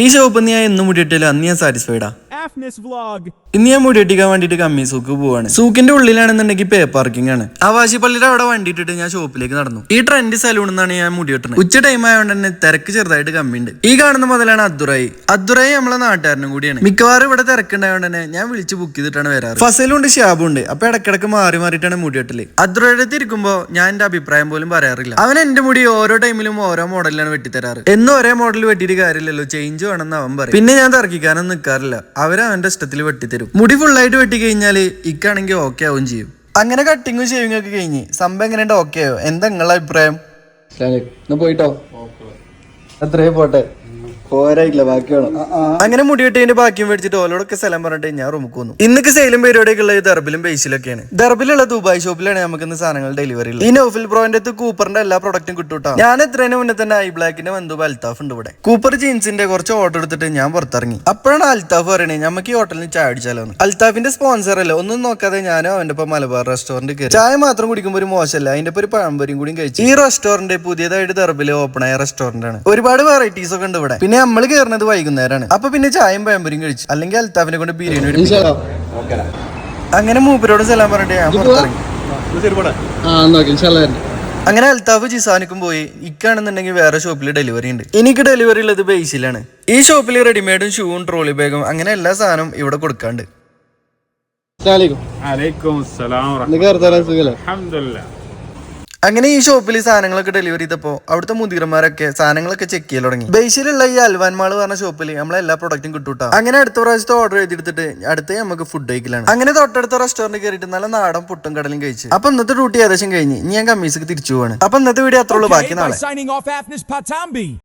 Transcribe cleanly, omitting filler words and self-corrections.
ഈ ഷോപ്പ് ഞാൻ എന്നും മുടിയിട്ടില്ല, അന്ന് ഞാൻ സാറ്റിസ്ഫൈഡാ. ഇന്ന് ഞാൻ മുടിയിട്ടിക്കാൻ വേണ്ടിട്ട് കമ്മി സൂക്ക് പോവാണ്. സൂക്കിന്റെ ഉള്ളിലാണെന്നുണ്ടെങ്കിൽ പേ പാർക്കിംഗ് ആണ്. ആവാശിപ്പള്ളിയുടെ അവിടെ വണ്ടി ഇട്ടിട്ട് ഞാൻ ഷോപ്പിലേക്ക് നടന്നു. ഈ ട്രെൻഡ് സലൂൺ എന്നാണ് ഞാൻ മുടിയിട്ടത്. ഉച്ച ടൈം ആയതുകൊണ്ട് തന്നെ തിരക്ക് ചെറുതായിട്ട് കമ്മിയുണ്ട്. ഈ കാണുന്ന മുതലാണ് അദ്ദുറായി. അദ്ദുറായി നമ്മളെ നാട്ടുകാരനും കൂടിയാണ്. മിക്കവാറും ഇവിടെ തിരക്കുണ്ടായതുകൊണ്ട് തന്നെ ഞാൻ വിളിച്ച് ബുക്ക് ചെയ്തിട്ടാണ് വരാറ്. ഫസലുണ്ട്, ഷാബുണ്ട്. അപ്പൊ ഇടക്കിടക്ക് മാറി മാറിയിട്ടാണ് മുടിയിട്ടല്. അദ്ദുറയുടെ അടുത്ത് ഇരിക്കുമ്പോ ഞാൻ എന്റെ അഭിപ്രായം പോലും പറയാറില്ല. അവൻ എന്റെ മുടി ഓരോ ടൈമിലും ഓരോ മോഡലിലാണ് വെട്ടിത്തരാറ്. എന്നും ഒരേ മോഡൽ വെട്ടിയിട്ട് കാര്യമില്ലല്ലോ, ചേഞ്ച് വേണമെന്ന് അവൻ പറയും. പിന്നെ ഞാൻ തർക്കിക്കാനൊന്നും നിൽക്കാറില്ല. അവന്റെ ഇഷ്ടത്തിൽ വെട്ടിത്തരും. മുടി ഫുള്ളായിട്ട് വെട്ടി കഴിഞ്ഞാല് ഇക്കാണെങ്കിൽ ഓക്കെ ആവും ചെയ്യും. അങ്ങനെ കട്ടിങ്ങും ഷേവിംഗ് ഒക്കെ കഴിഞ്ഞ് സംഭവം എങ്ങനെയുണ്ട്? ഓക്കെ ആയോ? എന്താ നിങ്ങളുടെ അഭിപ്രായം? പോയിട്ടോ, അത്രയും പോട്ടെ, പോരായില്ല, ബാക്കി വേണം. അങ്ങനെ മുടി വെട്ടിന്റെ ബാക്കിയും മേടിച്ചിട്ട് ഓലോടൊക്കെ സ്ഥലം പറഞ്ഞിട്ട് ഞാൻ റൂമുക്ക് വന്നു. ഇന്നൊക്കെ സെയിലും പരിപാടിയൊക്കെ ഉള്ളത് ദർബിലും ബേസിലൊക്കെയാണ്. ദർബിലുള്ള ദുബായ് ഷോപ്പിലാണ് നമുക്ക് ഇന്ന് സാധനങ്ങൾ ഡെലിവറി ഉള്ളത്. ഈ നോഫിൽ ബ്രോന്റെ അടുത്ത് കൂപ്പറിന്റെ എല്ലാ പ്രൊഡക്റ്റും കിട്ടൂട്ടാ. ഞാൻ എത്രേനെ മുന്നേ തന്നെ ഐ ബ്ലാക്കിന്റെ വന്നു അൽത്താഫ് ഉണ്ട് ഇവിടെ. കൂപ്പർ ജീൻസിന്റെ കുറച്ച് ഓർഡർ എടുത്തിട്ട് ഞാൻ പുറത്തിറങ്ങി. അപ്പോഴാണ് അൽത്താഫ് പറയണേ നമുക്ക് ഈ ഹോട്ടലിൽ ചായ അടിച്ചാലോ. അൽത്താഫിന്റെ സ്പോൺസർ അല്ലേ, ഒന്നും നോക്കാതെ ഞാനോ അവന്റെ ഒപ്പം മലബാർ റെസ്റ്റോറന്റ് കയറി. ചായ മാത്രം കുടിക്കുമ്പോൾ ഒരു മോശമല്ല, അതിന്റെ ഒരു പഴംപൊരിയും കൂടി കഴിച്ചു. ഈ റെസ്റ്റോറന്റ് പുതിയതായിട്ട് ദർബില് ഓപ്പൺ ആയ റെസ്റ്റോറന്റ് ആണ്. ഒരുപാട് വെറൈറ്റീസ് ഒക്കെ ഉണ്ട് ഇവിടെ. പിന്നെ നമ്മൾ കയറുന്നത് വൈകുന്നേരമാണ്. അപ്പൊ പിന്നെ ചായയും പഴംപൊരിയും കഴിച്ചു. അല്ലെങ്കിൽ അൽത്താഫിനെ കൊണ്ട് ബിരിയാണി. അങ്ങനെ മൂപ്പരോട് സലാം പറഞ്ഞിട്ട് ഞാൻ പുറത്തിറങ്ങി. അങ്ങനെ അൽത്താഫ് ജിസാനിക്കും പോയി. ഇക്കാണെന്നുണ്ടെങ്കിൽ വേറെ ഷോപ്പിൽ ഡെലിവറി ഉണ്ട്. എനിക്ക് ഡെലിവറി ഉള്ളത് ബേസിലാണ്. ഈ ഷോപ്പിൽ റെഡിമെയ്ഡും ഷൂവും ട്രോളി ബാഗും അങ്ങനെ എല്ലാ സാധനവും ഇവിടെ കൊടുക്കാണ്ട്. അങ്ങനെ ഈ ഷോപ്പിൽ സാധനങ്ങളൊക്കെ ഡെലിവറി ചെയ്തപ്പോ അവിടുത്തെ മുതിർമാരൊക്കെ സാധനങ്ങളൊക്കെ ചെക്ക് ചെയ്യൽ തുടങ്ങി. ബേസിലുള്ള ഈ അൽവാൻ മാള് പറഞ്ഞ ഷോപ്പിൽ നമ്മളെല്ലാ പ്രൊഡക്റ്റും കിട്ടൂട്ടാ. അങ്ങനെ അടുത്ത പ്രാവശ്യത്തെ ഓർഡർ ചെയ്തെടുത്തിട്ട് അടുത്ത് നമുക്ക് ഫുഡ് കഴിക്കലാണ്. അങ്ങനെ തൊട്ടടുത്ത റെസ്റ്റോറന്റ് കയറിയിട്ട് നല്ല നാടൻ പുട്ടും കടലും കഴിച്ച്. അപ്പൊ ഇന്നത്തെ ഡ്യൂട്ടി ഏകദേശം കഴിഞ്ഞ് ഞാൻ കമ്മീസിക്ക് തിരിച്ചു പോവാണ്. അപ്പൊ ഇന്നത്തെ വീഡിയോ അത്രയുള്ളൂ. ബാക്കി നാളെ.